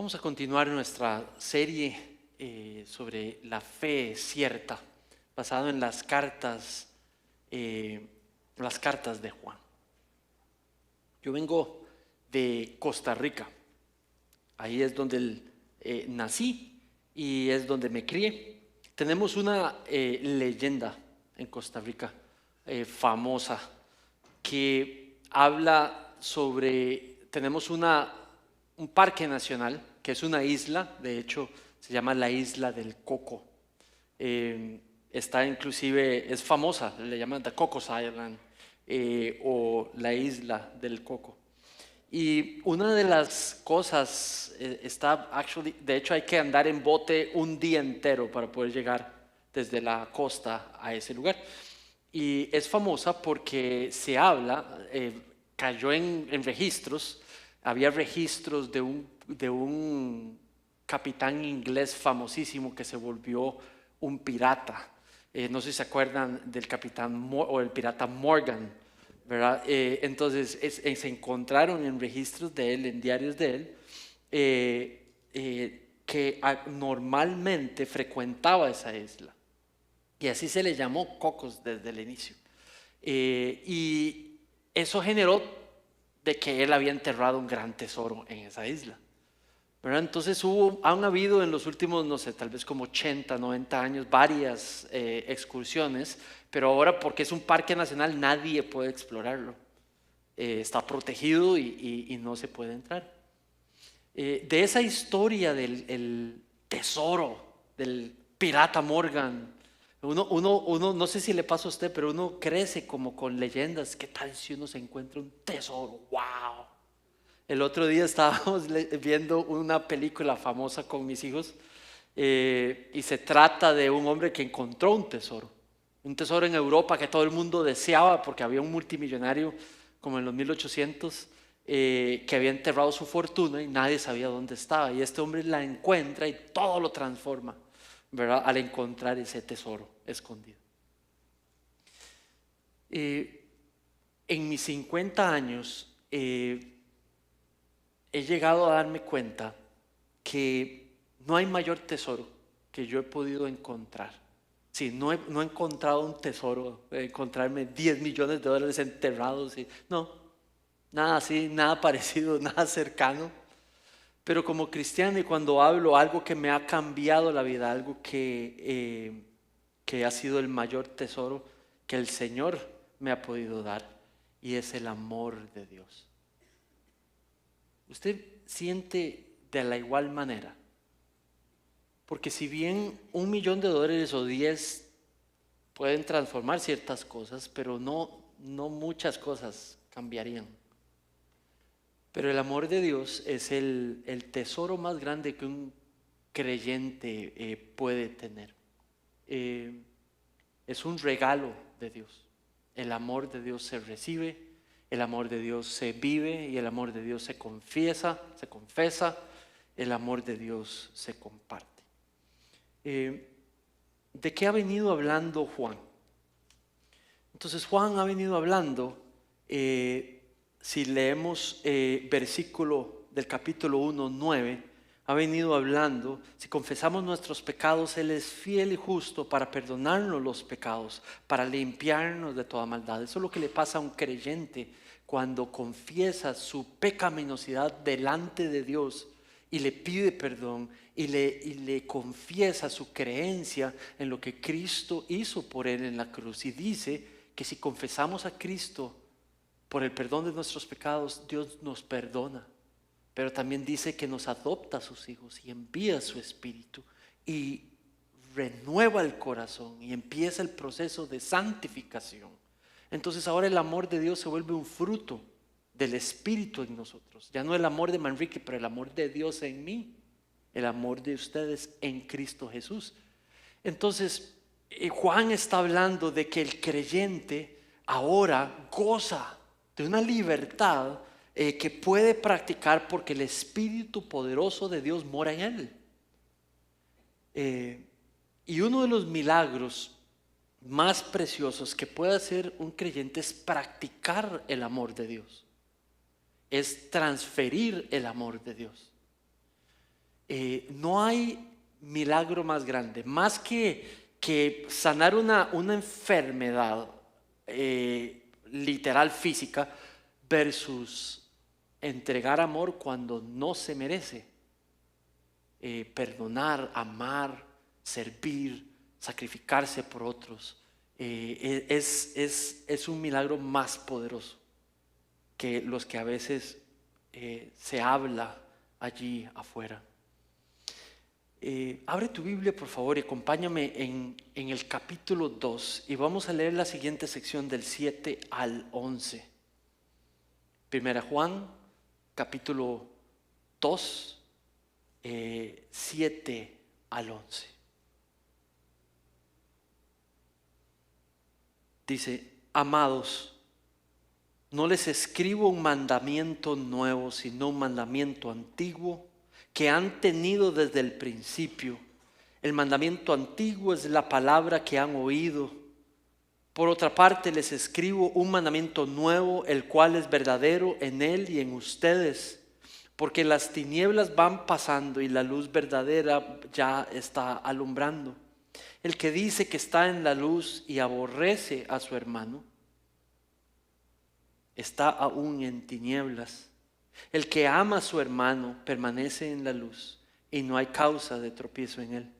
Vamos a continuar nuestra serie sobre la fe cierta, basado en las cartas de Juan. Yo vengo de Costa Rica, ahí es donde nací y es donde me crié. Tenemos una leyenda en Costa Rica famosa que habla sobre, tenemos un parque nacional que es una isla, de hecho se llama la Isla del Coco. Está inclusive, es famosa, le llaman The Cocos Island o la Isla del Coco. Y una de las cosas de hecho hay que andar en bote un día entero para poder llegar desde la costa a ese lugar. Y es famosa porque se habla, cayó en registros, había registros de un capitán inglés famosísimo que se volvió un pirata. No sé si se acuerdan del capitán o el pirata Morgan, ¿verdad? Entonces se encontraron en registros de él, en diarios de él, que normalmente frecuentaba esa isla. Y así se le llamó Cocos desde el inicio. Y eso generó de que él había enterrado un gran tesoro en esa isla, ¿verdad? Entonces han habido en los últimos, no sé, tal vez como 80, 90 años, varias excursiones, pero ahora porque es un parque nacional nadie puede explorarlo. Está protegido y no se puede entrar. De esa historia del el tesoro del pirata Morgan, uno, no sé si le pasa a usted, pero uno crece como con leyendas. ¿Qué tal si uno se encuentra un tesoro? ¡Wow! El otro día estábamos viendo una película famosa con mis hijos y se trata de un hombre que encontró un tesoro en Europa que todo el mundo deseaba porque había un multimillonario como en los 1800 que había enterrado su fortuna y nadie sabía dónde estaba. Y este hombre la encuentra y todo lo transforma, ¿verdad? Al encontrar ese tesoro escondido. En mis 50 años he llegado a darme cuenta que no hay mayor tesoro que yo he podido encontrar. Sí, no he encontrado un tesoro, encontrarme 10 millones de dólares enterrados. No, nada así, nada parecido, nada cercano. Pero como cristiano y cuando hablo, algo que me ha cambiado la vida, algo que ha sido el mayor tesoro que el Señor me ha podido dar, y es el amor de Dios. ¿Usted siente de la igual manera? Porque si bien $1 millón o 10 pueden transformar ciertas cosas, pero no muchas cosas cambiarían. Pero el amor de Dios es el tesoro más grande que un creyente puede tener. Es un regalo de Dios. El amor de Dios se recibe, el amor de Dios se vive y el amor de Dios se confesa, el amor de Dios se comparte. ¿De qué ha venido hablando Juan? Entonces Juan ha venido hablando, si leemos versículo del capítulo 1, 9, ha venido hablando, si confesamos nuestros pecados, Él es fiel y justo para perdonarnos los pecados, para limpiarnos de toda maldad. Eso es lo que le pasa a un creyente cuando confiesa su pecaminosidad delante de Dios y le pide perdón y le confiesa su creencia en lo que Cristo hizo por él en la cruz. Y dice que si confesamos a Cristo por el perdón de nuestros pecados, Dios nos perdona. Pero también dice que nos adopta a sus hijos y envía su Espíritu y renueva el corazón y empieza el proceso de santificación. Entonces ahora el amor de Dios se vuelve un fruto del Espíritu en nosotros. Ya no el amor de Manrique, pero el amor de Dios en mí. El amor de ustedes en Cristo Jesús. Entonces Juan está hablando de que el creyente ahora goza de una libertad que puede practicar porque el Espíritu poderoso de Dios mora en él. Y uno de los milagros más preciosos que puede hacer un creyente es practicar el amor de Dios, es transferir el amor de Dios. No hay milagro más grande, más que sanar una enfermedad literal física versus entregar amor cuando no se merece. Perdonar, amar, servir, sacrificarse por otros, es un milagro más poderoso que los que a veces se habla allí afuera. Abre tu Biblia, por favor, y acompáñame en el capítulo 2 y vamos a leer la siguiente sección del 7 al 11. Primera Juan, capítulo 2, 7 al 11. Dice: amados, no les escribo un mandamiento nuevo, sino un mandamiento antiguo que han tenido desde el principio. El mandamiento antiguo es la palabra que han oído. Por otra parte, les escribo un mandamiento nuevo, el cual es verdadero en él y en ustedes, porque las tinieblas van pasando y la luz verdadera ya está alumbrando. El que dice que está en la luz y aborrece a su hermano, está aún en tinieblas. El que ama a su hermano permanece en la luz y no hay causa de tropiezo en él.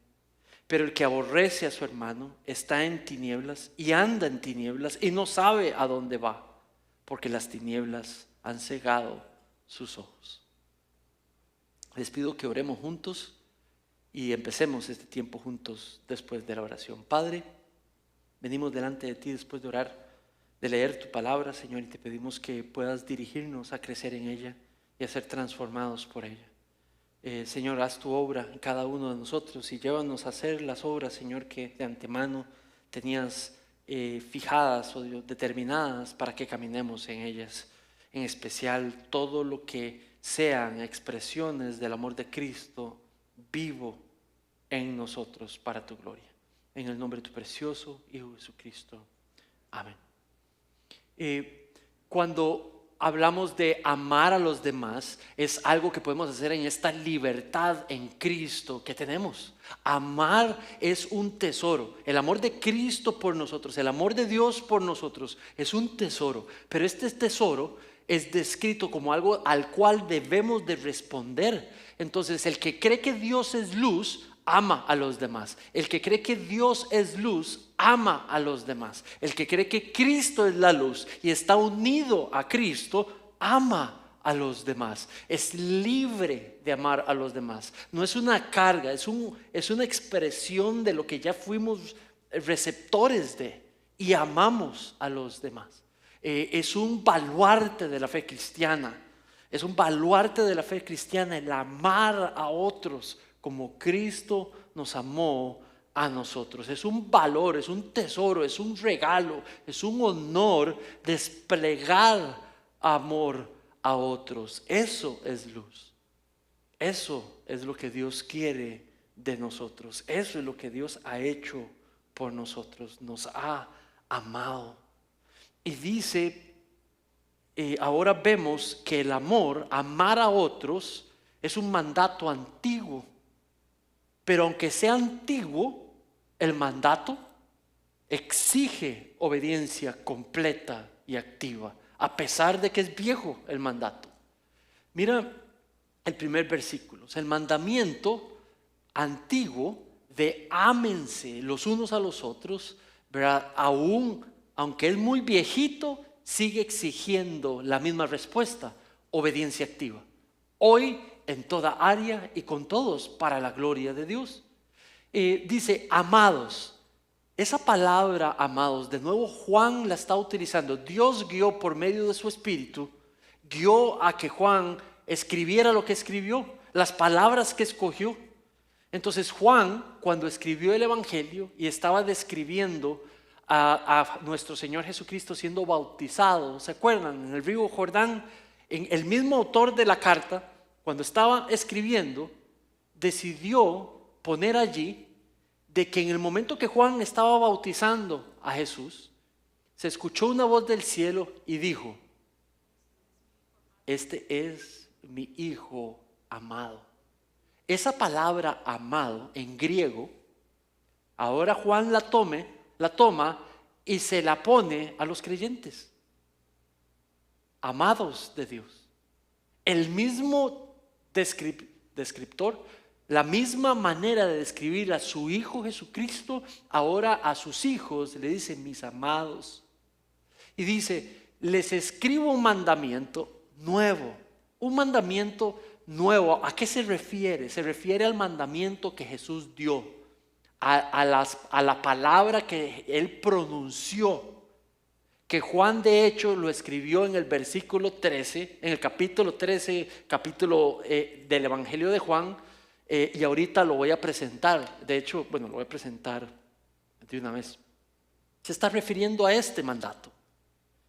Pero el que aborrece a su hermano está en tinieblas y anda en tinieblas y no sabe a dónde va, porque las tinieblas han cegado sus ojos. Les pido que oremos juntos y empecemos este tiempo juntos después de la oración. Padre, venimos delante de ti después de orar, de leer tu palabra, Señor, y te pedimos que puedas dirigirnos a crecer en ella y a ser transformados por ella. Señor, haz tu obra en cada uno de nosotros y llévanos a hacer las obras, Señor, que de antemano tenías fijadas o determinadas para que caminemos en ellas. En especial todo lo que sean expresiones del amor de Cristo vivo en nosotros para tu gloria. En el nombre de tu precioso Hijo Jesucristo. Amén. Cuando hablamos de amar a los demás, es algo que podemos hacer en esta libertad en Cristo que tenemos. Amar es un tesoro. El amor de Cristo por nosotros, el amor de Dios por nosotros es un tesoro. Pero este tesoro es descrito como algo al cual debemos de responder. Entonces, el que cree que Dios es luz, ama a los demás. El que cree que Dios es luz, ama a los demás. El que cree que Cristo es la luz y está unido a Cristo, ama a los demás. Es libre de amar a los demás. No es una carga, es una expresión de lo que ya fuimos receptores de y amamos a los demás. Es un baluarte de la fe cristiana. Es un baluarte de la fe cristiana el amar a otros como Cristo nos amó a nosotros. Es un valor, es un tesoro, es un regalo, es un honor desplegar amor a otros. Eso es luz. Eso es lo que Dios quiere de nosotros. Eso es lo que Dios ha hecho por nosotros. Nos ha amado. Y dice, ahora vemos que el amor, amar a otros, es un mandato antiguo. Pero aunque sea antiguo, el mandato exige obediencia completa y activa, a pesar de que es viejo el mandato. Mira el primer versículo. El mandamiento antiguo de ámense los unos a los otros, ¿verdad? Aunque es muy viejito, sigue exigiendo la misma respuesta: obediencia activa. Hoy, en toda área y con todos, para la gloria de Dios. Dice amados. Esa palabra amados, de nuevo Juan la está utilizando. Dios guió por medio de su Espíritu, guió a que Juan escribiera lo que escribió, las palabras que escogió. Entonces Juan, cuando escribió el Evangelio y estaba describiendo a nuestro Señor Jesucristo siendo bautizado, ¿se acuerdan? En el río Jordán, el mismo autor de la carta, cuando estaba escribiendo, decidió poner allí de que en el momento que Juan estaba bautizando a Jesús, se escuchó una voz del cielo y dijo: este es mi Hijo amado, Esa palabra amado en griego, ahora Juan la toma y se la pone a los creyentes. Amados de Dios. El mismo descriptor, la misma manera de describir a su Hijo Jesucristo, ahora a sus hijos le dice mis amados. Y dice, les escribo un mandamiento nuevo. Un mandamiento nuevo. ¿A qué se refiere? Se refiere al mandamiento que Jesús dio, a la palabra que Él pronunció. Que Juan de hecho lo escribió en el versículo 13, en el capítulo 13, del Evangelio de Juan, y ahorita lo voy a presentar. De hecho, lo voy a presentar de una vez. Se está refiriendo a este mandato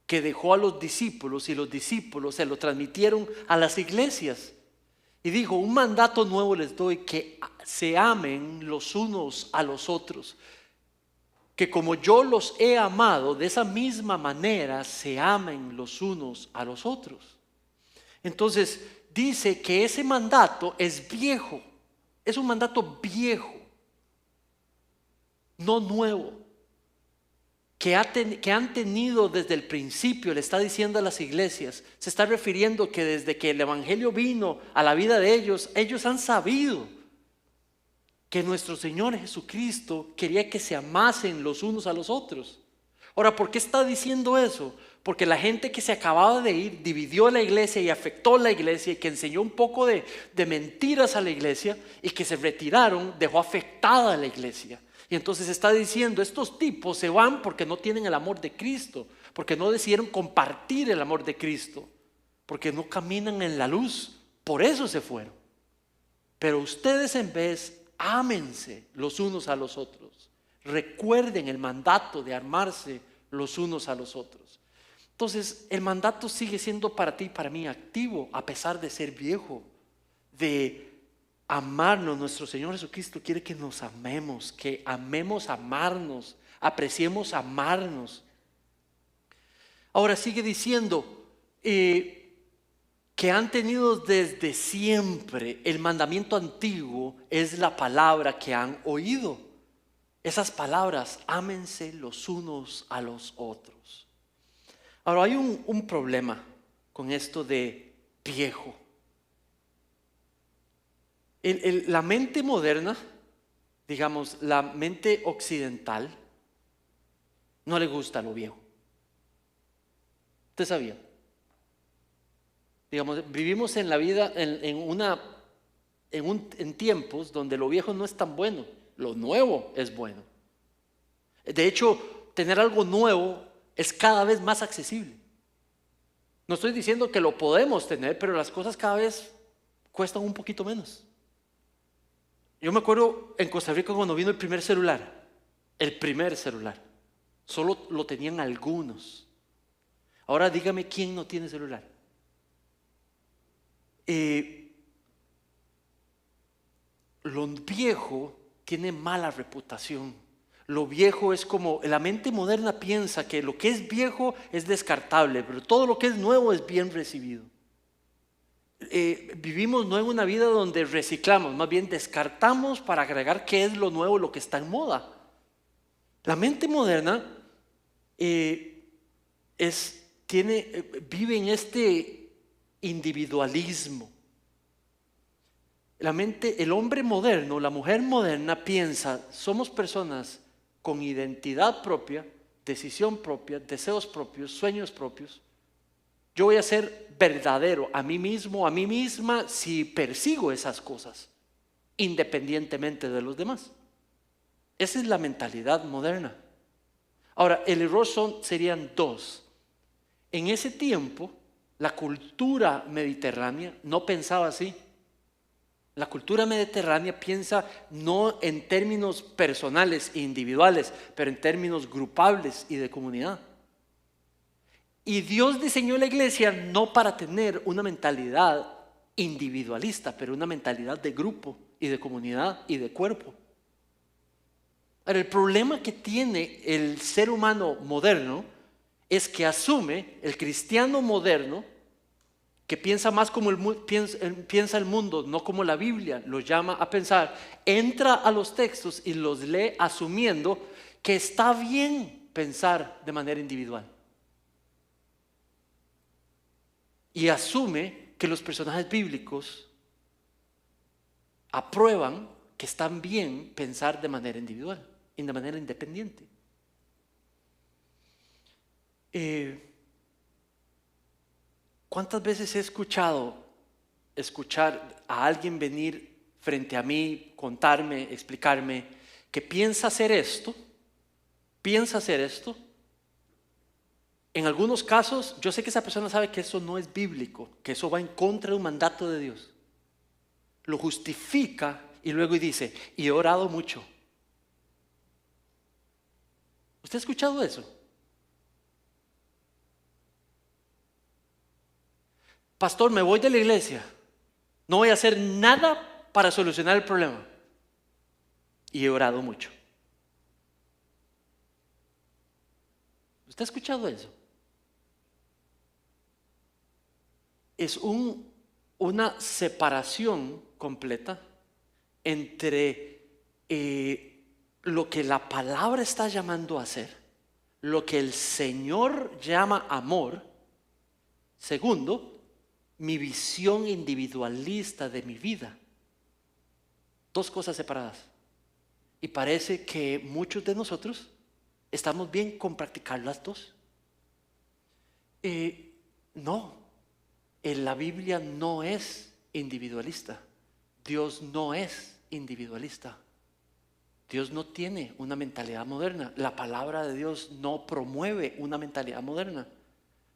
que dejó a los discípulos, y los discípulos se lo transmitieron a las iglesias. Y dijo, un mandato nuevo les doy, que se amen los unos a los otros. Que como yo los he amado, de esa misma manera se amen los unos a los otros. Entonces dice que ese mandato es viejo, es un mandato viejo, no nuevo, que han tenido desde el principio. Le está diciendo a las iglesias, se está refiriendo que desde que el Evangelio vino a la vida de ellos, ellos han sabido que nuestro Señor Jesucristo quería que se amasen los unos a los otros. Ahora, ¿por qué está diciendo eso? Porque la gente que se acababa de ir dividió la iglesia y afectó la iglesia, y que enseñó un poco de mentiras a la iglesia, y que se retiraron, dejó afectada a la iglesia. Y entonces está diciendo, estos tipos se van porque no tienen el amor de Cristo, porque no decidieron compartir el amor de Cristo, porque no caminan en la luz, por eso se fueron. Pero ustedes en vez, ámense los unos a los otros. Recuerden el mandato de amarse los unos a los otros. Entonces el mandato sigue siendo para ti y para mí activo, a pesar de ser viejo, de amarnos. Nuestro Señor Jesucristo quiere que nos amemos, que amemos amarnos, apreciemos amarnos. Ahora sigue diciendo que han tenido desde siempre. El mandamiento antiguo es la palabra que han oído. Esas palabras, ámense los unos a los otros. Ahora hay un problema con esto de viejo. La mente moderna, digamos la mente occidental, no le gusta lo viejo. ¿Usted sabía? Digamos, vivimos en la vida en tiempos donde lo viejo no es tan bueno, lo nuevo es bueno. De hecho, tener algo nuevo es cada vez más accesible. No estoy diciendo que lo podemos tener, pero las cosas cada vez cuestan un poquito menos. Yo me acuerdo en Costa Rica cuando vino el primer celular, solo lo tenían algunos. Ahora dígame quién no tiene celular. Lo viejo tiene mala reputación. Lo viejo es como, la mente moderna piensa que lo que es viejo es descartable, pero todo lo que es nuevo es bien recibido. Vivimos no en una vida donde reciclamos, más bien descartamos para agregar qué es lo nuevo, lo que está en moda. La mente moderna vive en este individualismo. El hombre moderno, la mujer moderna piensa, somos personas con identidad propia, decisión propia, deseos propios, sueños propios. Yo voy a ser verdadero a mí mismo, a mí misma, si persigo esas cosas, independientemente de los demás. Esa es la mentalidad moderna. Ahora, el error serían dos. En ese tiempo, la cultura mediterránea no pensaba así. La cultura mediterránea piensa no en términos personales e individuales, pero en términos grupables y de comunidad. Y Dios diseñó la iglesia no para tener una mentalidad individualista, pero una mentalidad de grupo y de comunidad y de cuerpo. Ahora, el problema que tiene el ser humano moderno es que asume, el cristiano moderno que piensa más como piensa el mundo, no como la Biblia lo llama a pensar, entra a los textos y los lee asumiendo que está bien pensar de manera individual. Y asume que los personajes bíblicos aprueban que están bien pensar de manera individual y de manera independiente. ¿Cuántas veces he escuchar a alguien venir frente a mí, contarme, explicarme que piensa hacer esto? En algunos casos, yo sé que esa persona sabe que eso no es bíblico, que eso va en contra de un mandato de Dios. Lo justifica y luego dice, y he orado mucho. ¿Usted ha escuchado eso? Pastor, me voy de la iglesia, no voy a hacer nada para solucionar el problema. Y he orado mucho. ¿Usted ha escuchado eso? Es una separación completa entre lo que la palabra está llamando a hacer, lo que el Señor llama amor. Segundo, mi visión individualista de mi vida. Dos cosas separadas. Y parece que muchos de nosotros estamos bien con practicar las dos. No, la Biblia no es individualista. Dios no es individualista. Dios no tiene una mentalidad moderna. La palabra de Dios no promueve una mentalidad moderna.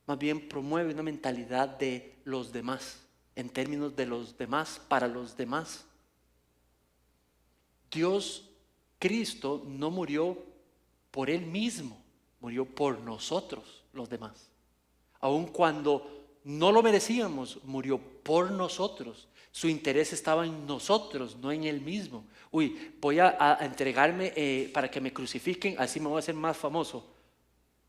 Más bien promueve una mentalidad de los demás, en términos de los demás, para los demás. Dios, Cristo, no murió por Él mismo, murió por nosotros, los demás. Aun cuando no lo merecíamos, murió por nosotros. Su interés estaba en nosotros, no en Él mismo. Voy a entregarme para que me crucifiquen, así me voy a hacer más famoso.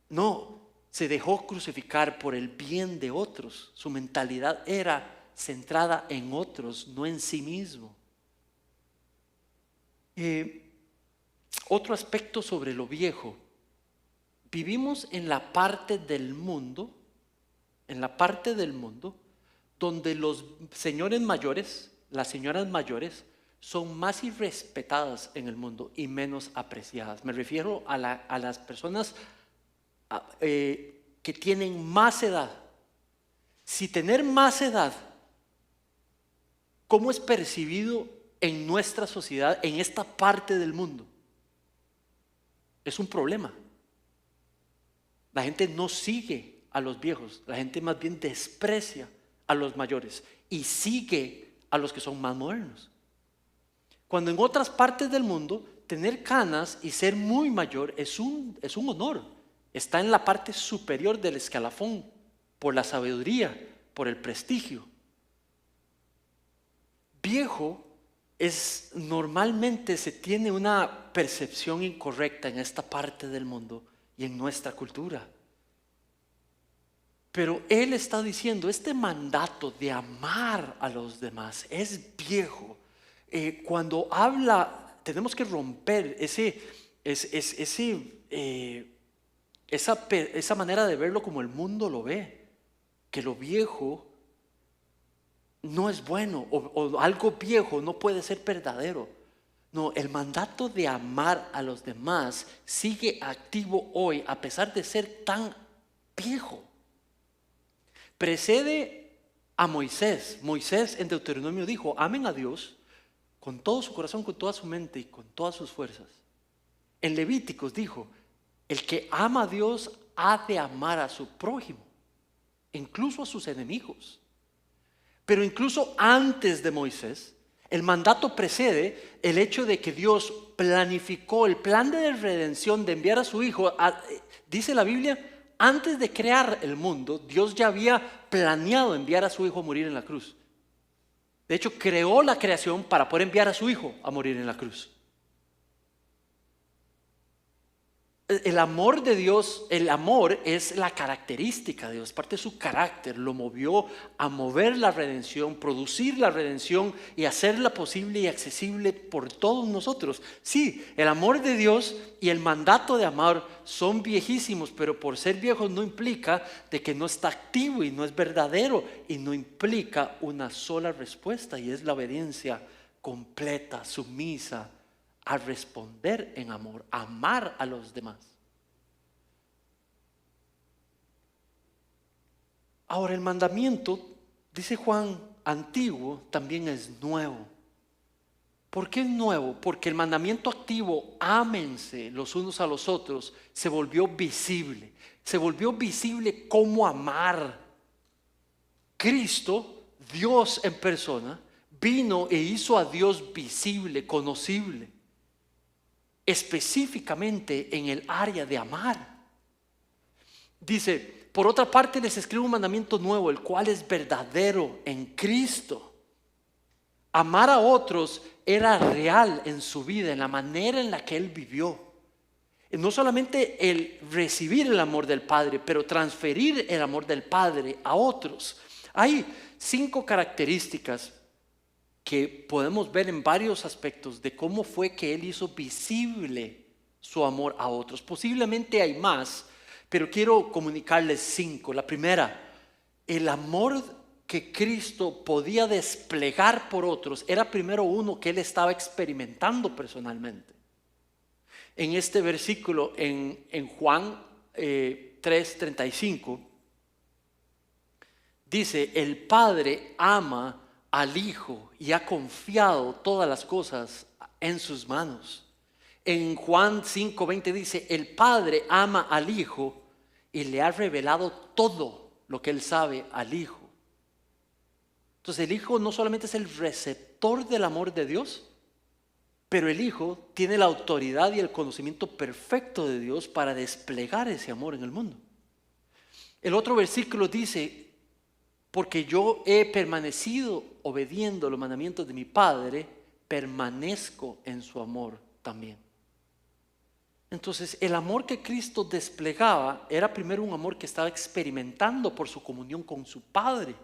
No. Se dejó crucificar por el bien de otros. Su mentalidad era centrada en otros, no en sí mismo. Otro aspecto sobre lo viejo. Vivimos en la parte del mundo, donde los señores mayores, las señoras mayores, son más irrespetadas en el mundo y menos apreciadas. Me refiero a las personas que tienen más edad. Si tener más edad, ¿cómo es percibido en nuestra sociedad, en esta parte del mundo? Es un problema. La gente no sigue a los viejos, la gente más bien desprecia a los mayores y sigue a los que son más modernos. Cuando en otras partes del mundo tener canas y ser muy mayor es un honor. Está en la parte superior del escalafón por la sabiduría, por el prestigio. Viejo normalmente se tiene una percepción incorrecta en esta parte del mundo y en nuestra cultura. Pero Él está diciendo, este mandato de amar a los demás es viejo. Cuando habla, tenemos que romper esa manera de verlo como el mundo lo ve, que lo viejo no es bueno o algo viejo no puede ser verdadero. No, el mandato de amar a los demás sigue activo hoy a pesar de ser tan viejo. Precede a Moisés. Moisés en Deuteronomio dijo, amen a Dios con todo su corazón, con toda su mente y con todas sus fuerzas. En Levíticos dijo, el que ama a Dios ha de amar a su prójimo, incluso a sus enemigos. Pero incluso antes de Moisés, el mandato precede el hecho de que Dios planificó el plan de redención de enviar a su Hijo. Dice la Biblia, antes de crear el mundo, Dios ya había planeado enviar a su Hijo a morir en la cruz. De hecho, creó la creación para poder enviar a su Hijo a morir en la cruz. El amor de Dios, el amor es la característica de Dios, parte de su carácter, lo movió a mover la redención, producir la redención y hacerla posible y accesible por todos nosotros. Sí, el amor de Dios y el mandato de amar son viejísimos, pero por ser viejos no implica de que no está activo y no es verdadero, y no implica una sola respuesta, y es la obediencia completa, sumisa, a responder en amor, amar a los demás. Ahora, el mandamiento, dice Juan, antiguo, también es nuevo. ¿Por qué es nuevo? Porque el mandamiento activo, ámense los unos a los otros, se volvió visible. Se volvió visible cómo amar. Cristo, Dios en persona, vino e hizo a Dios visible, conocible, específicamente en el área de amar. Dice, por otra parte les escribo un mandamiento nuevo, el cual es verdadero en Cristo. Amar a otros era real en su vida, en la manera en la que él vivió. Y no solamente el recibir el amor del Padre, pero transferir el amor del Padre a otros. Hay 5 características que podemos ver en varios aspectos de cómo fue que él hizo visible su amor a otros. Posiblemente hay más, pero quiero comunicarles 5. La primera, el amor que Cristo podía desplegar por otros era primero uno que él estaba experimentando personalmente. En este versículo, en Juan 3:35, dice, el Padre ama al Hijo y ha confiado todas las cosas en sus manos. En Juan 5:20 dice, el Padre ama al Hijo y le ha revelado todo lo que él sabe al Hijo. Entonces el Hijo no solamente es el receptor del amor de Dios, pero el Hijo tiene la autoridad y el conocimiento perfecto de Dios para desplegar ese amor en el mundo. El otro versículo dice, porque yo he permanecido obediendo los mandamientos de mi Padre, permanezco en su amor también. Entonces, el amor que Cristo desplegaba era primero un amor que estaba experimentando por su comunión con su Padre.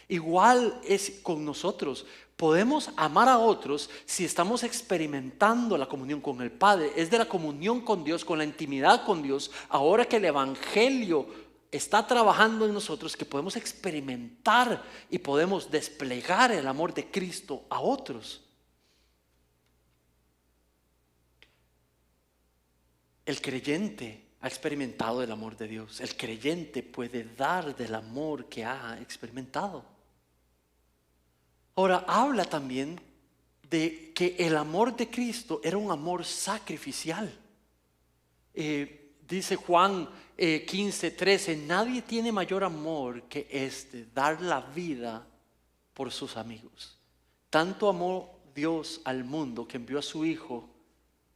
Igual es con nosotros. Podemos amar a otros si estamos experimentando la comunión con el Padre. Es de la comunión con Dios, con la intimidad con Dios, ahora que el Evangelio está trabajando en nosotros, que podemos experimentar y podemos desplegar el amor de Cristo a otros. El creyente ha experimentado el amor de Dios. El creyente puede dar del amor que ha experimentado. Ahora, habla también de que el amor de Cristo era un amor sacrificial. Dice Juan 15:13, nadie tiene mayor amor que este, dar la vida por sus amigos. Tanto amó Dios al mundo que envió a su Hijo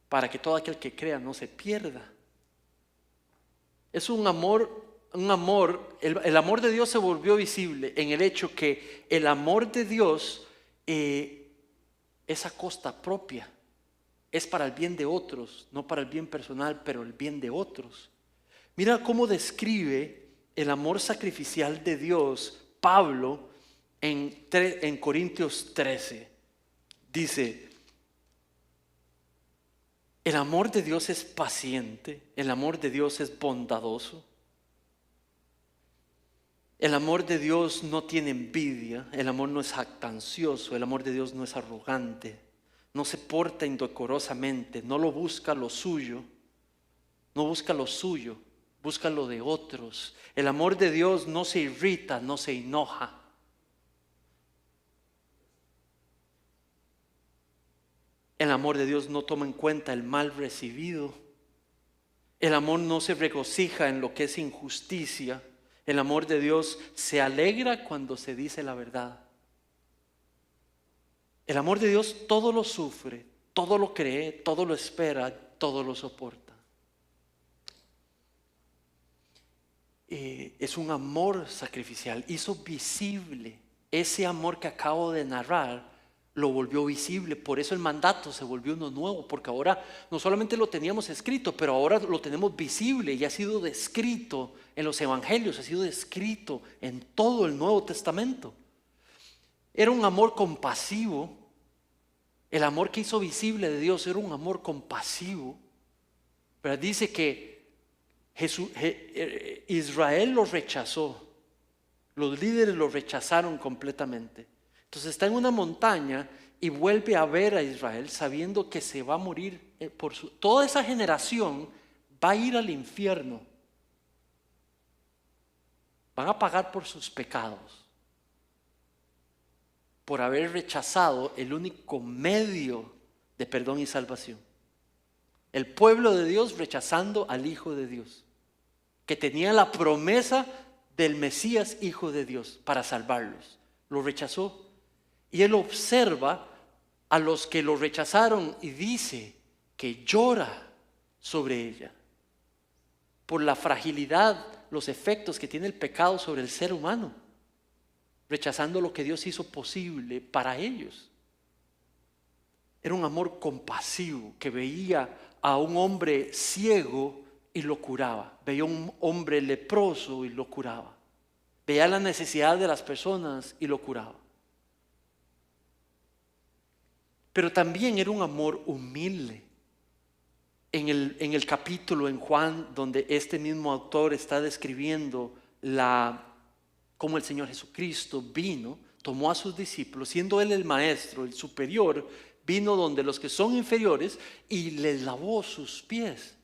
para que todo aquel que crea no se pierda. Es un amor, el amor de Dios se volvió visible en el hecho que el amor de Dios es a costa propia. Es para el bien de otros, no para el bien personal, pero el bien de otros. Mira cómo describe el amor sacrificial de Dios Pablo en Corintios 13. Dice, el amor de Dios es paciente, el amor de Dios es bondadoso. El amor de Dios no tiene envidia, el amor no es jactancioso, el amor de Dios no es arrogante. No se porta indecorosamente, no lo busca lo suyo, no busca lo suyo, busca lo de otros. El amor de Dios no se irrita, no se enoja. El amor de Dios no toma en cuenta el mal recibido. El amor no se regocija en lo que es injusticia. El amor de Dios se alegra cuando se dice la verdad. El amor de Dios todo lo sufre, todo lo cree, todo lo espera, todo lo soporta. Es un amor sacrificial. Hizo visible ese amor que acabo de narrar, lo volvió visible. Por eso el mandato se volvió uno nuevo, porque ahora no solamente lo teníamos escrito, pero ahora lo tenemos visible y ha sido descrito en los evangelios, ha sido descrito en todo el Nuevo Testamento. Era un amor compasivo. El amor que hizo visible de Dios era un amor compasivo. Pero dice que Israel lo rechazó. Los líderes lo rechazaron completamente. Entonces está en una montaña y vuelve a ver a Israel sabiendo que se va a morir toda esa generación va a ir al infierno. Van a pagar por sus pecados, por haber rechazado el único medio de perdón y salvación. El pueblo de Dios rechazando al Hijo de Dios, que tenía la promesa del Mesías, Hijo de Dios, para salvarlos. Lo rechazó. Y él observa a los que lo rechazaron y dice que llora sobre ella por la fragilidad, los efectos que tiene el pecado sobre el ser humano, rechazando lo que Dios hizo posible para ellos. Era un amor compasivo que veía a un hombre ciego y lo curaba, veía a un hombre leproso y lo curaba, veía la necesidad de las personas y lo curaba. Pero también era un amor humilde. En el capítulo en Juan, donde este mismo autor está describiendo cómo el Señor Jesucristo vino, tomó a sus discípulos, siendo Él el maestro, el superior, vino donde los que son inferiores y les lavó sus pies.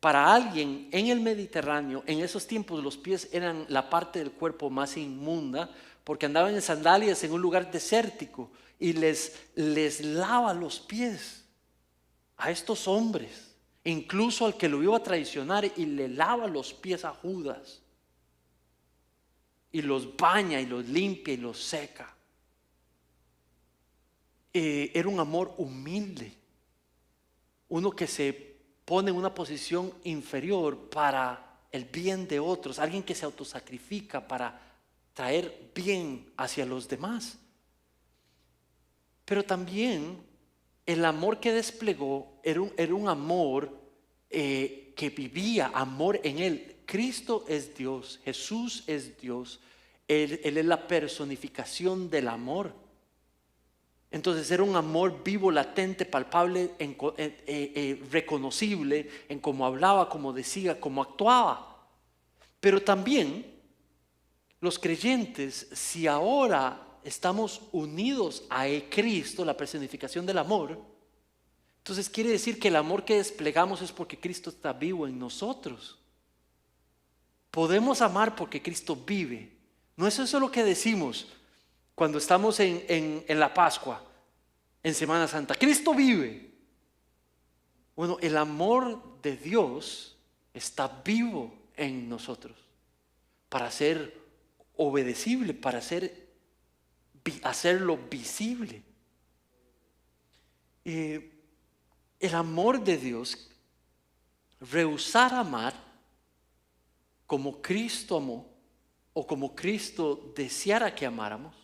Para alguien en el Mediterráneo, en esos tiempos los pies eran la parte del cuerpo más inmunda, porque andaban en sandalias en un lugar desértico, y les lava los pies a estos hombres, incluso al que lo iba a traicionar, y le lava los pies a Judas, y los baña y los limpia y los seca. Era un amor humilde, uno que se pone en una posición inferior para el bien de otros, alguien que se autosacrifica para traer bien hacia los demás. Pero también el amor que desplegó era un amor que vivía, amor en Él. Cristo es Dios, Jesús es Dios, Él es la personificación del amor. Entonces era un amor vivo, latente, palpable, reconocible en cómo hablaba, cómo decía, cómo actuaba. Pero también los creyentes, si ahora estamos unidos a Cristo, la personificación del amor, entonces quiere decir que el amor que desplegamos es porque Cristo está vivo en nosotros. Podemos amar porque Cristo vive. No es eso lo que decimos cuando estamos en la Pascua, en Semana Santa. Cristo vive. Bueno, el amor de Dios está vivo en nosotros para ser obedecible, para hacerlo visible. El amor de Dios, rehusar amar como Cristo amó o como Cristo deseara que amáramos,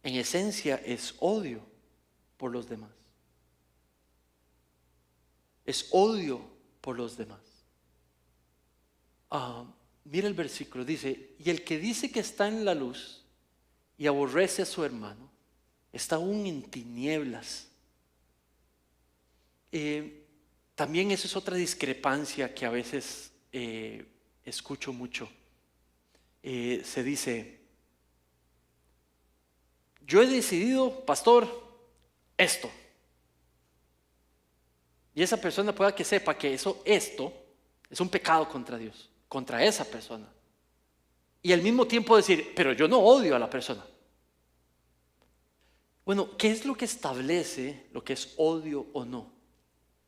en esencia es odio por los demás. Es odio por los demás. Mira el versículo, dice: y el que dice que está en la luz y aborrece a su hermano, está aún en tinieblas. También esa es otra discrepancia que a veces escucho mucho. Se dice: yo he decidido, pastor, esto. Y esa persona pueda que sepa que esto es un pecado contra Dios, contra esa persona. Y al mismo tiempo decir: pero yo no odio a la persona. Bueno, ¿qué es lo que establece lo que es odio o no?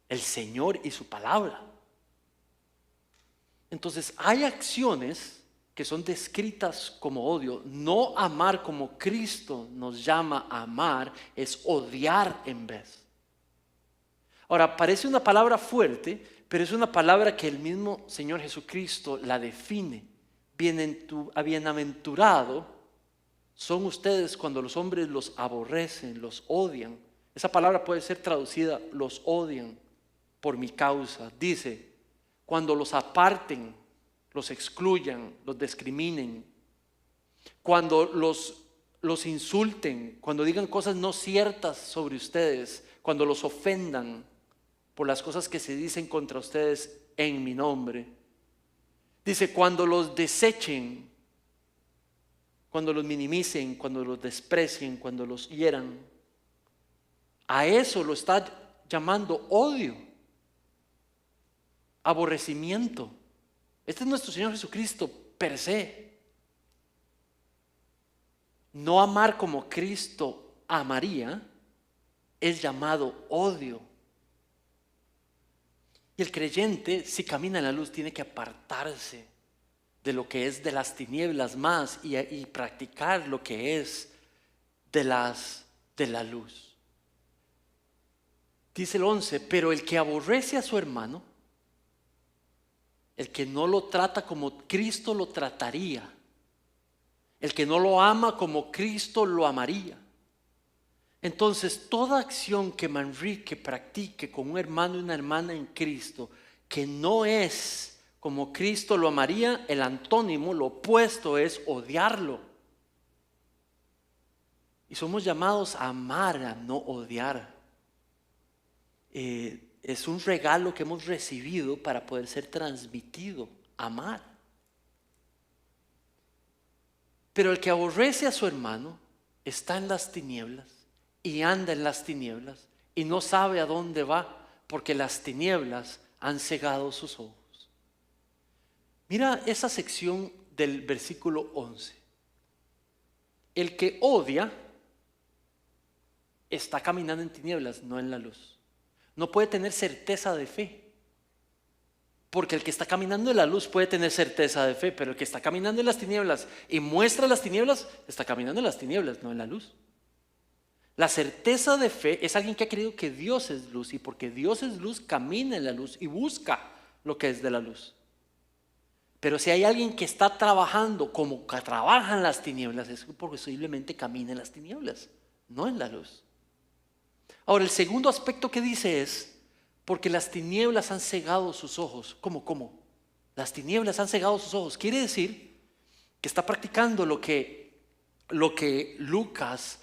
El Señor y su palabra. Entonces hay acciones que son descritas como odio. No amar como Cristo nos llama a amar es odiar en vez. Ahora, parece una palabra fuerte, pero es una palabra que el mismo Señor Jesucristo la define. Bienaventurado son ustedes cuando los hombres los aborrecen, los odian. Esa palabra puede ser traducida, los odian por mi causa. Dice, cuando los aparten, los excluyan, los discriminen, cuando los insulten, cuando digan cosas no ciertas sobre ustedes, cuando los ofendan por las cosas que se dicen contra ustedes en mi nombre. Dice, cuando los desechen, cuando los minimicen, cuando los desprecien, cuando los hieran. A eso lo está llamando odio, aborrecimiento. Este es nuestro Señor Jesucristo per se. No amar como Cristo amaría es llamado odio. Y el creyente, si camina en la luz, tiene que apartarse de lo que es de las tinieblas más y practicar lo que es de la luz. Dice el 11, pero el que aborrece a su hermano, el que no lo trata como Cristo lo trataría, el que no lo ama como Cristo lo amaría. Entonces, toda acción que Manrique practique con un hermano y una hermana en Cristo, que no es como Cristo lo amaría, el antónimo, lo opuesto es odiarlo. Y somos llamados a amar, a no odiar. Es un regalo que hemos recibido para poder ser transmitido, amar. Pero el que aborrece a su hermano está en las tinieblas y anda en las tinieblas y no sabe a dónde va porque las tinieblas han cegado sus ojos. Mira esa sección del versículo 11. El que odia está caminando en tinieblas, no en la luz. No puede tener certeza de fe. Porque el que está caminando en la luz puede tener certeza de fe, pero el que está caminando en las tinieblas y muestra las tinieblas, está caminando en las tinieblas, no en la luz. La certeza de fe es alguien que ha creído que Dios es luz, y porque Dios es luz, camina en la luz y busca lo que es de la luz. Pero si hay alguien que está trabajando como que trabaja en las tinieblas, es porque posiblemente camina en las tinieblas, no en la luz. Ahora, el segundo aspecto que dice es, porque las tinieblas han cegado sus ojos. ¿Cómo? Las tinieblas han cegado sus ojos. Quiere decir que está practicando lo que Lucas,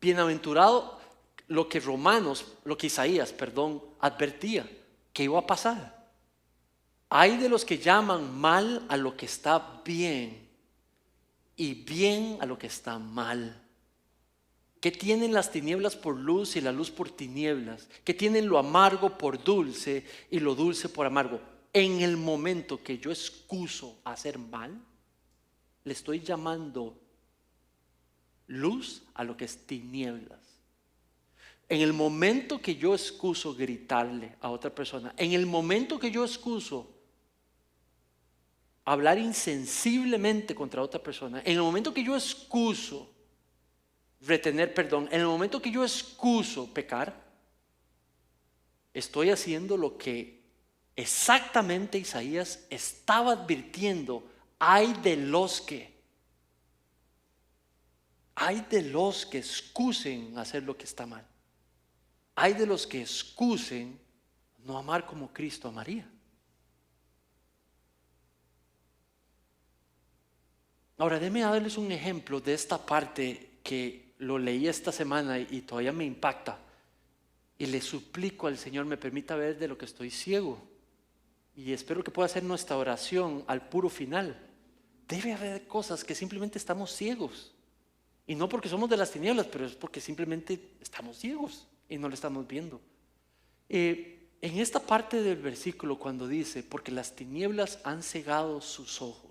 bienaventurado, lo que Isaías, advertía que iba a pasar. Hay de los que llaman mal a lo que está bien y bien a lo que está mal. ¿Qué tienen las tinieblas por luz y la luz por tinieblas? ¿Qué tienen lo amargo por dulce y lo dulce por amargo? En el momento que yo excuso hacer mal, le estoy llamando luz a lo que es tinieblas. En el momento que yo excuso gritarle a otra persona, en el momento que yo excuso hablar insensiblemente contra otra persona, en el momento que yo excuso retener perdón, en el momento que yo excuso pecar, estoy haciendo lo que exactamente Isaías estaba advirtiendo. Hay de los que excusen hacer lo que está mal. Hay de los que excusen no amar como Cristo amaría. Ahora, déjenme darles un ejemplo de esta parte que lo leí esta semana y todavía me impacta. Y le suplico al Señor me permita ver de lo que estoy ciego. Y espero que pueda hacer nuestra oración al puro final. Debe haber cosas que simplemente estamos ciegos. Y no porque somos de las tinieblas, pero es porque simplemente estamos ciegos y no lo estamos viendo. En esta parte del versículo cuando dice, porque las tinieblas han cegado sus ojos.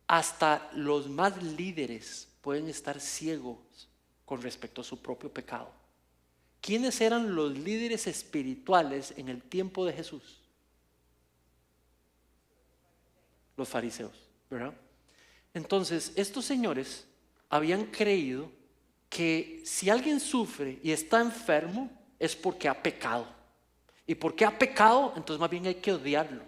Hasta los más líderes pueden estar ciegos con respecto a su propio pecado. ¿Quiénes eran los líderes espirituales en el tiempo de Jesús? Los fariseos, ¿verdad? Entonces, estos señores habían creído que si alguien sufre y está enfermo es porque ha pecado. Y porque ha pecado, entonces más bien hay que odiarlo.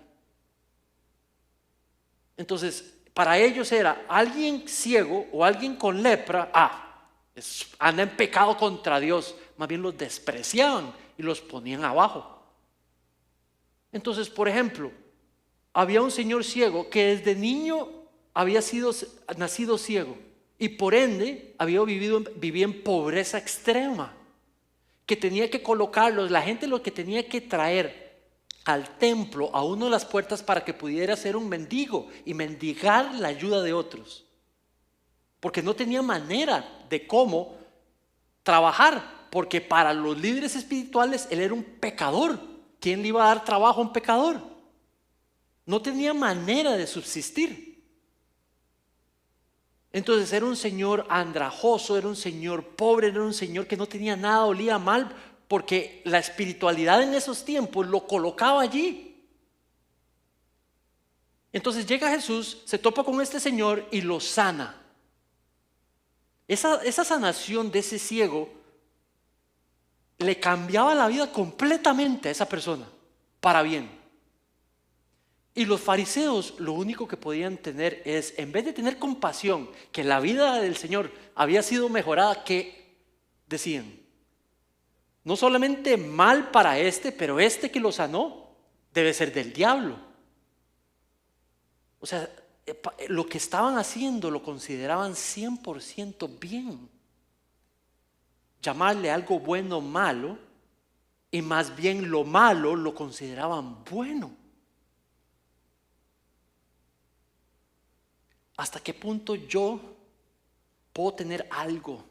Entonces, para ellos era alguien ciego o alguien con lepra, anda en pecado contra Dios. Más bien los despreciaban y los ponían abajo. Entonces, por ejemplo, había un señor ciego que desde niño había nacido ciego y por ende vivía en pobreza extrema, que tenía que colocarlos, la gente lo que tenía que traer al templo, a una de las puertas, para que pudiera ser un mendigo y mendigar la ayuda de otros, porque no tenía manera de cómo trabajar, porque para los líderes espirituales él era un pecador. ¿Quién le iba a dar trabajo a un pecador? No tenía manera de subsistir. Entonces era un señor andrajoso, era un señor pobre, era un señor que no tenía nada, olía mal, porque la espiritualidad en esos tiempos lo colocaba allí. Entonces llega Jesús, se topa con este señor y lo sana. Esa sanación de ese ciego le cambiaba la vida completamente a esa persona, para bien. Y los fariseos lo único que podían tener es, en vez de tener compasión, que la vida del Señor había sido mejorada, que decían: no solamente mal para pero que lo sanó debe ser del diablo. O sea, lo que estaban haciendo lo consideraban 100% bien. Llamarle algo bueno malo, y más bien lo malo lo consideraban bueno. ¿Hasta qué punto yo puedo tener algo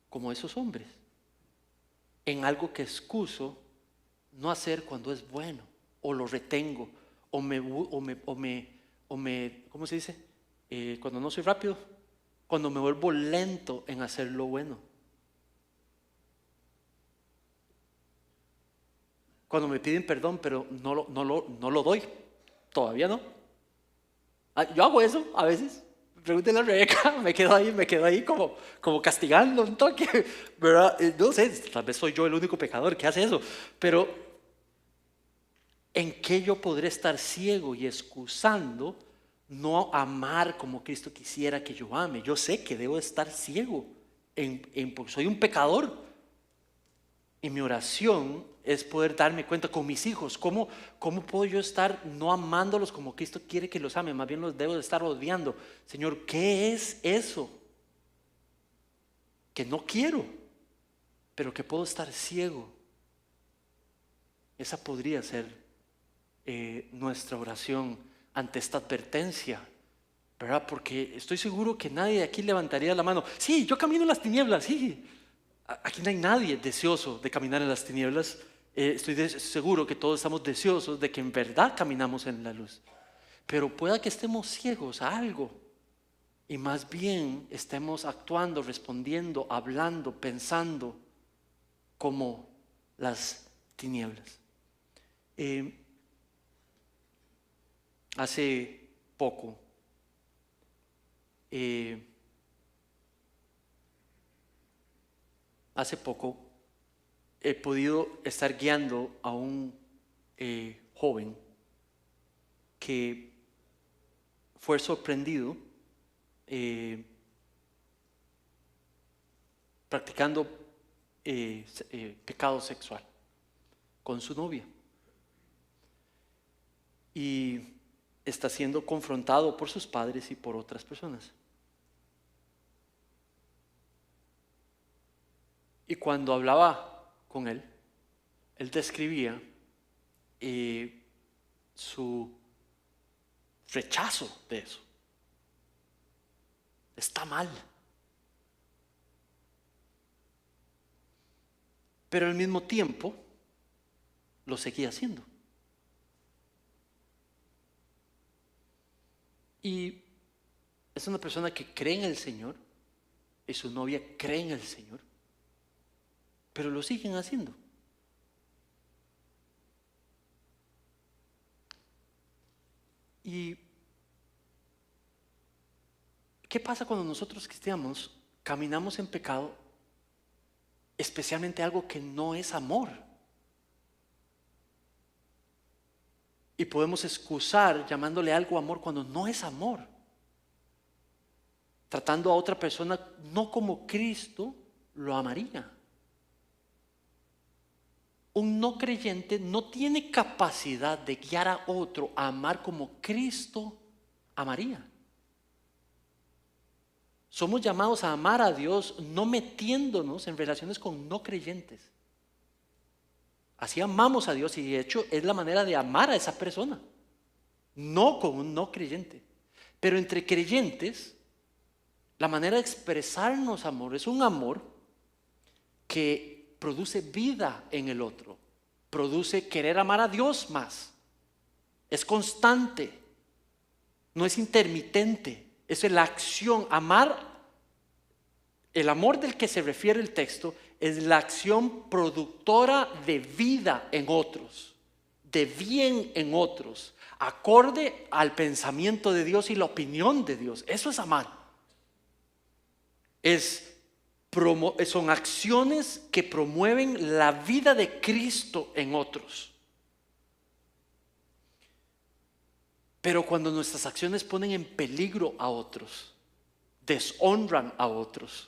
como esos hombres? En algo que excuso no hacer cuando es bueno, o lo retengo, o me ¿cómo se dice? Cuando no soy rápido, cuando me vuelvo lento en hacer lo bueno. Cuando me piden perdón, pero no lo doy, todavía no. Yo hago eso a veces. Pregúntenle a Rebeca, me quedo ahí como castigando un toque, ¿verdad? No sé, tal vez soy yo el único pecador que hace eso, pero ¿en qué yo podré estar ciego y excusando no amar como Cristo quisiera que yo ame? Yo sé que debo estar ciego, porque soy un pecador. Y mi oración es poder darme cuenta con mis hijos, ¿cómo puedo yo estar no amándolos como Cristo quiere que los ame? Más bien los debo de estar odiando. Señor, ¿qué es eso que no quiero, pero que puedo estar ciego? Esa podría ser nuestra oración ante esta advertencia, ¿verdad? Porque estoy seguro que nadie de aquí levantaría la mano. Sí, yo camino en las tinieblas, sí. Aquí no hay nadie deseoso de caminar en las tinieblas. Estoy seguro que todos estamos deseosos de que en verdad caminamos en la luz. Pero pueda que estemos ciegos a algo y más bien estemos actuando, respondiendo, hablando, pensando como las tinieblas. Hace poco he podido estar guiando a un joven que fue sorprendido practicando pecado sexual con su novia, y está siendo confrontado por sus padres y por otras personas. Y cuando hablaba con él describía su rechazo de eso. Está mal. Pero al mismo tiempo lo seguía haciendo. Y es una persona que cree en el Señor, y su novia cree en el Señor, pero lo siguen haciendo. ¿Y qué pasa cuando nosotros cristianos caminamos en pecado, especialmente algo que no es amor? Y podemos excusar llamándole algo amor cuando no es amor. tratando a otra persona no como Cristo lo amaría. Un no creyente no tiene capacidad de guiar a otro a amar como Cristo amaría. Somos llamados a amar a Dios no metiéndonos en relaciones con no creyentes. Así amamos a Dios y de hecho es la manera de amar a esa persona, no con un no creyente. Pero entre creyentes, la manera de expresarnos amor es un amor que produce vida en el otro, produce querer amar a Dios más, es constante, no es intermitente, es la acción. El amor del que se refiere el texto es la acción productora de vida en otros, de bien en otros, acorde al pensamiento de Dios y la opinión de Dios. Eso es amar. Son acciones que promueven la vida de Cristo en otros. Pero cuando nuestras acciones ponen en peligro a otros, deshonran a otros,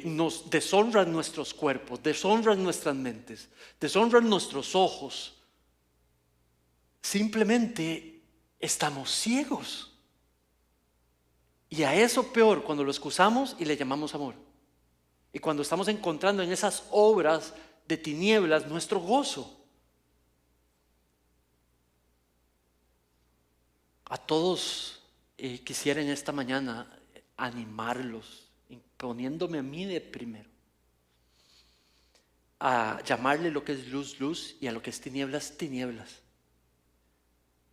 nos deshonran nuestros cuerpos, deshonran nuestras mentes, deshonran nuestros ojos, simplemente estamos ciegos. Y a eso peor cuando lo excusamos y le llamamos amor. Y cuando estamos encontrando en esas obras de tinieblas nuestro gozo. A todos quisiera en esta mañana animarlos, poniéndome a mí de primero, a llamarle lo que es luz, luz, y a lo que es tinieblas, tinieblas.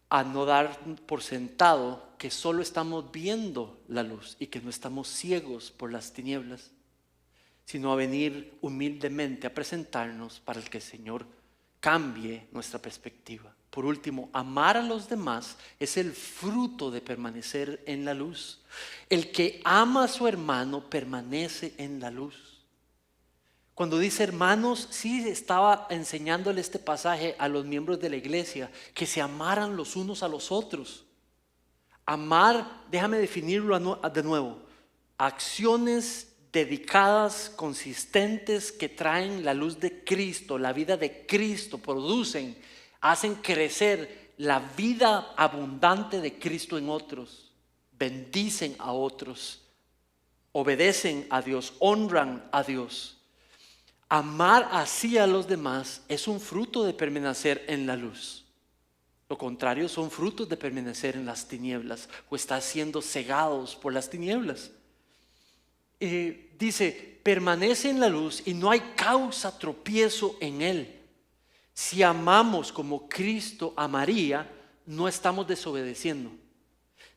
A no dar por sentado que solo estamos viendo la luz y que no estamos ciegos por las tinieblas, sino a venir humildemente a presentarnos para que el Señor cambie nuestra perspectiva. Por último, amar a los demás es el fruto de permanecer en la luz. El que ama a su hermano permanece en la luz. Cuando dice hermanos, sí estaba enseñándole este pasaje a los miembros de la iglesia, que se amaran los unos a los otros. Amar, déjame definirlo de nuevo, acciones dedicadas, consistentes, que traen la luz de Cristo, la vida de Cristo, hacen crecer la vida abundante de Cristo en otros, bendicen a otros, obedecen a Dios, honran a Dios. Amar así a los demás es un fruto de permanecer en la luz. Lo contrario son frutos de permanecer en las tinieblas o estar siendo cegados por las tinieblas. Dice, permanece en la luz y no hay causa tropiezo en él. Si amamos como Cristo amaría, no estamos desobedeciendo.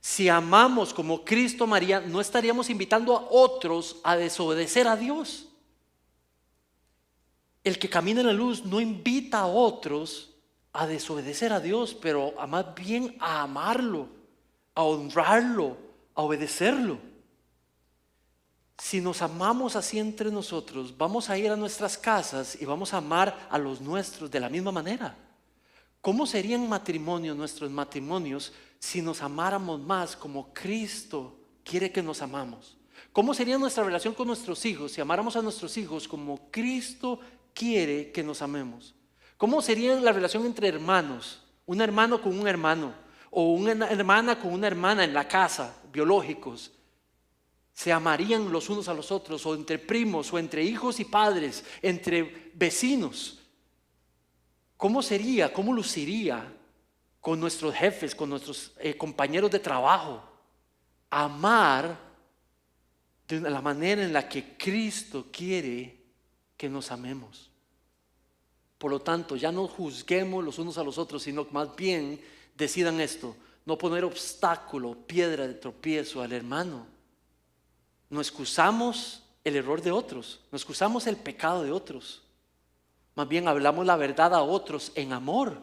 Si amamos como Cristo amaría, no estaríamos invitando a otros a desobedecer a Dios. El que camina en la luz no invita a otros a desobedecer a Dios, pero más bien a amarlo, a honrarlo, a obedecerlo. Si nos amamos así entre nosotros, vamos a ir a nuestras casas y vamos a amar a los nuestros de la misma manera. ¿Cómo serían nuestros matrimonios si nos amáramos más como Cristo quiere que nos amamos? ¿Cómo sería nuestra relación con nuestros hijos si amáramos a nuestros hijos como Cristo quiere que nos amemos? ¿Cómo sería la relación entre hermanos? Un hermano con un hermano o una hermana con una hermana en la casa, biológicos. Se amarían los unos a los otros, o entre primos, o entre hijos y padres, entre vecinos. ¿Cómo sería, cómo luciría con nuestros jefes, con nuestros compañeros de trabajo? Amar de la manera en la que Cristo quiere que nos amemos. Por lo tanto, ya no juzguemos los unos a los otros, sino más bien decidan esto: no poner obstáculo, piedra de tropiezo al hermano. No excusamos el error de otros, no excusamos el pecado de otros. Más bien hablamos la verdad a otros en amor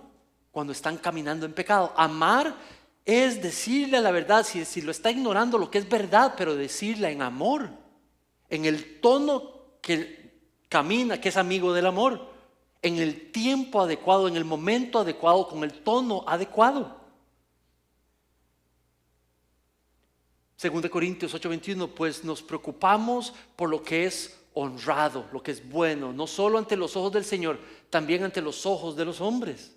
cuando están caminando en pecado. Amar es decirle la verdad, si lo está ignorando lo que es verdad, pero decirla en amor, en el tono que camina, que es amigo del amor, en el tiempo adecuado, en el momento adecuado, con el tono adecuado. 2 Corintios 8:21, pues nos preocupamos por lo que es honrado, lo que es bueno, no solo ante los ojos del Señor, también ante los ojos de los hombres.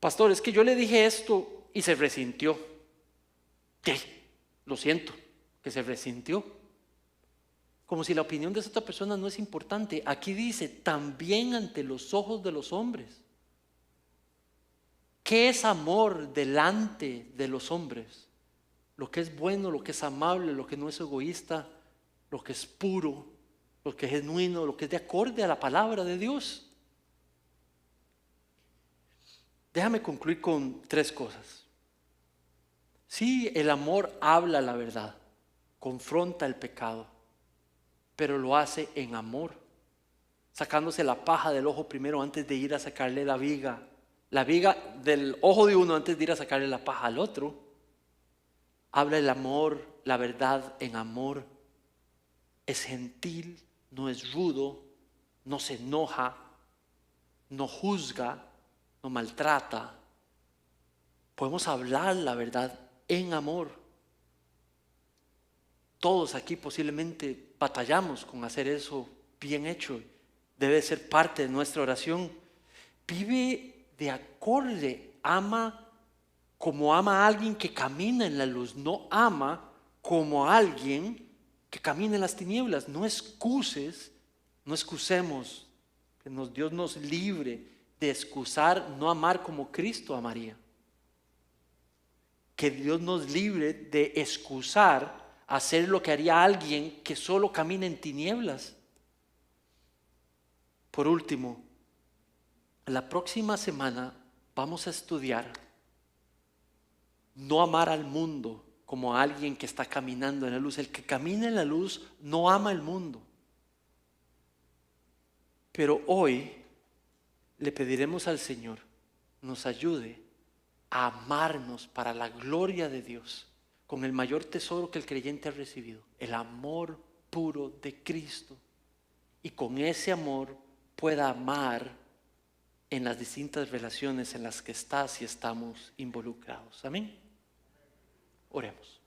Pastor, es que yo le dije esto y se resintió. Sí, lo siento, que se resintió. Como si la opinión de esa otra persona no es importante. Aquí dice, también ante los ojos de los hombres. ¿Qué es amor delante de los hombres? Lo que es bueno, lo que es amable, lo que no es egoísta, lo que es puro, lo que es genuino, lo que es de acorde a la palabra de Dios. Déjame concluir con 3 cosas. Sí, el amor habla la verdad, confronta el pecado, pero lo hace en amor, sacándose la paja del ojo primero antes de ir a sacarle la viga del ojo de uno antes de ir a sacarle la paja al otro. Habla el amor, la verdad en amor. Es gentil, no es rudo, no se enoja, no juzga, no maltrata. Podemos hablar la verdad en amor. Todos aquí posiblemente batallamos con hacer eso bien hecho. Debe ser parte de nuestra oración. Vive de acorde, ama como ama a alguien que camina en la luz, no ama como a alguien que camina en las tinieblas. No excuses, no excusemos, que Dios nos libre de excusar no amar como Cristo amaría. Que Dios nos libre de excusar hacer lo que haría alguien que solo camina en tinieblas. Por último, la próxima semana vamos a estudiar no amar al mundo como a alguien que está caminando en la luz. El que camina en la luz no ama el mundo. Pero hoy le pediremos al Señor nos ayude a amarnos para la gloria de Dios con el mayor tesoro que el creyente ha recibido, el amor puro de Cristo, y con ese amor pueda amar en las distintas relaciones en las que estás y estamos involucrados. Amén. Oremos.